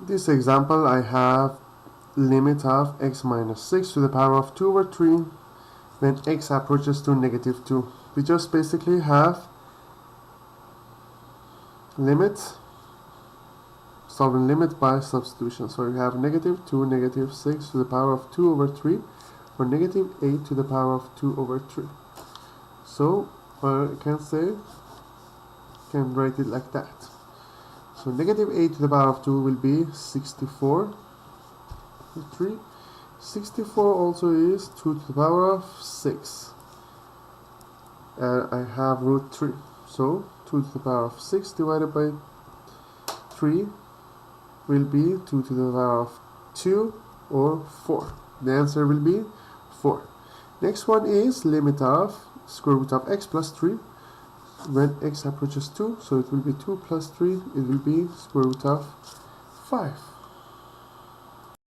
this example I have limit of x minus 6 to the power of 2 over 3 when x approaches to negative 2. We just basically have limit, solving limit by substitution. So we have negative 2, negative 6 to the power of 2 over 3, or negative 8 to the power of 2 over 3. So I can write it like that. So negative 8 to the power of 2 will be 64. 3. 64 also is 2 to the power of 6. And I have root 3. So 2 to the power of 6 divided by 3 will be 2 to the power of 2 or 4. The answer will be 4. Next one is limit of square root of x plus 3 when x approaches 2. So it will be 2 plus 3. It will be square root of 5.